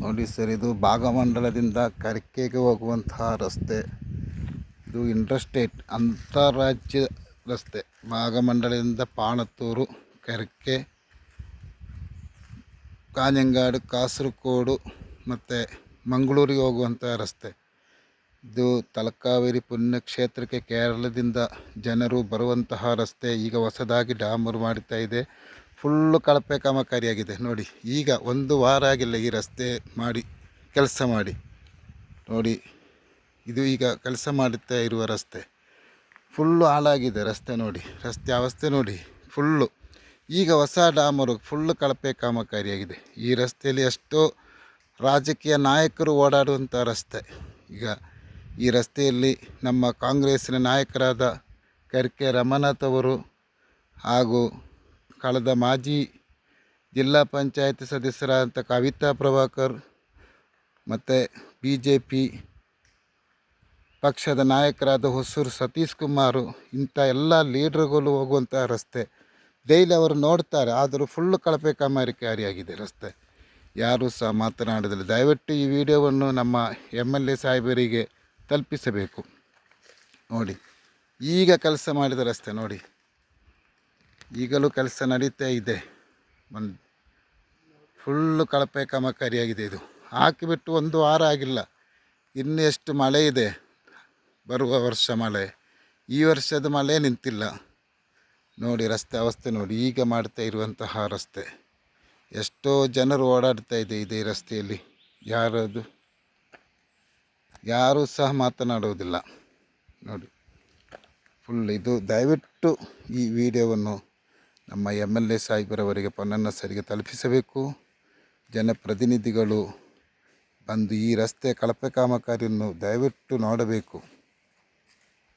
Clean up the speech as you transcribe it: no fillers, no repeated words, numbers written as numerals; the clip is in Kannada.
ನೋಡಿ ಸರ್, ಇದು ಭಾಗಮಂಡಲದಿಂದ ಕರ್ಕೆಗೆ ಹೋಗುವಂತಹ ರಸ್ತೆ. ಇದು ಇಂಟರ್ಸ್ಟೇಟ್ ಅಂತಾರಾಜ್ಯ ರಸ್ತೆ. ಭಾಗಮಂಡಲದಿಂದ ಪಾಣತ್ತೂರು, ಕರ್ಕೆ, ಕಾಞಂಗಾಡು, ಕಾಸರಗೋಡು ಮತ್ತು ಮಂಗಳೂರಿಗೆ ಹೋಗುವಂಥ ರಸ್ತೆ. ಇದು ತಲಕಾವೇರಿ ಪುಣ್ಯಕ್ಷೇತ್ರಕ್ಕೆ ಕೇರಳದಿಂದ ಜನರು ಬರುವಂತಹ ರಸ್ತೆ. ಈಗ ಹೊಸದಾಗಿ ಡಾಮರು ಮಾಡ್ತಾ ಇದೆ. ಫುಲ್ಲು ಕಳಪೆ ಕಾಮಗಾರಿಯಾಗಿದೆ ನೋಡಿ. ಈಗ 1 ವಾರ ಆಗಿಲ್ಲ ಈ ರಸ್ತೆ ಮಾಡಿ, ಕೆಲಸ ಮಾಡಿ ನೋಡಿ. ಇದು ಈಗ ಕೆಲಸ ಮಾಡುತ್ತಾ ಇರುವ ರಸ್ತೆ. ಫುಲ್ಲು ಹಾಳಾಗಿದೆ ರಸ್ತೆ ನೋಡಿ. ರಸ್ತೆ ಅವಸ್ಥೆ ನೋಡಿ ಫುಲ್ಲು. ಈಗ ಹೊಸ ಡಾಮರು ಫುಲ್ಲು ಕಳಪೆ ಕಾಮಗಾರಿಯಾಗಿದೆ. ಈ ರಸ್ತೆಯಲ್ಲಿ ಎಷ್ಟೋ ರಾಜಕೀಯ ನಾಯಕರು ಓಡಾಡುವಂಥ ರಸ್ತೆ. ಈಗ ಈ ರಸ್ತೆಯಲ್ಲಿ ನಮ್ಮ ಕಾಂಗ್ರೆಸ್ಸಿನ ನಾಯಕರಾದ ಕರ್ಕೆ ರಮನಾಥ್ ಅವರು ಹಾಗೂ ಕಳೆದ ಮಾಜಿ ಜಿಲ್ಲಾ ಪಂಚಾಯತ್ ಸದಸ್ಯರಾದಂಥ ಕವಿತಾ ಪ್ರಭಾಕರ್ ಮತ್ತು BJP ಪಕ್ಷದ ನಾಯಕರಾದ ಹೊಸೂರು ಸತೀಶ್ ಕುಮಾರ್, ಇಂಥ ಎಲ್ಲ ಲೀಡ್ರುಗಳು ಹೋಗುವಂಥ ರಸ್ತೆ. ಡೈಲಿ ಅವರು ನೋಡ್ತಾರೆ, ಆದರೂ ಫುಲ್ಲು ಕಳಪೆ ಕಾಮಗಾರಿಯಾಗಿದೆ ರಸ್ತೆ. ಯಾರೂ ಸಹ ಮಾತನಾಡೋದಿಲ್ಲ. ದಯವಿಟ್ಟು ಈ ವಿಡಿಯೋವನ್ನು ನಮ್ಮ MLA ಸಾಹೇಬರಿಗೆ ತಲುಪಿಸಬೇಕು. ನೋಡಿ, ಈಗ ಕೆಲಸ ಮಾಡಿದ ರಸ್ತೆ ನೋಡಿ. ಈಗಲೂ ಕೆಲಸ ನಡೀತಾ ಇದೆ. ಫುಲ್ಲು ಕಳಪೆ ಕಾಮಗಾರಿಯಾಗಿದೆ. ಇದು ಹಾಕಿಬಿಟ್ಟು 1 ವಾರ ಆಗಿಲ್ಲ. ಇನ್ನು ಎಷ್ಟು ಮಳೆ ಇದೆ, ಬರುವ ವರ್ಷ ಮಳೆ. ಈ ವರ್ಷದ ಮಳೆ ನಿಂತಿಲ್ಲ ನೋಡಿ. ರಸ್ತೆ ಅವಸ್ಥೆ ನೋಡಿ. ಈಗ ಮಾಡ್ತಾ ಇರುವಂತಹ ರಸ್ತೆ. ಎಷ್ಟೋ ಜನರು ಓಡಾಡ್ತಾ ಇದೆ ಇದೇ ರಸ್ತೆಯಲ್ಲಿ. ಯಾರೂ ಸಹ ಮಾತನಾಡುವುದಿಲ್ಲ ನೋಡಿ. ಫುಲ್ ಇದು. ದಯವಿಟ್ಟು ಈ ವಿಡಿಯೋವನ್ನು ನಮ್ಮ MLA ಸಾಹೇಬರವರಿಗೆ, ಪೊನ್ನಣ್ಣ ಸರಿಗೆ ತಲುಪಿಸಬೇಕು. ಜನಪ್ರತಿನಿಧಿಗಳು ಬಂದು ಈ ರಸ್ತೆ ಕಳಪೆ ಕಾಮಗಾರಿಯನ್ನು ದಯವಿಟ್ಟು ನೋಡಬೇಕು.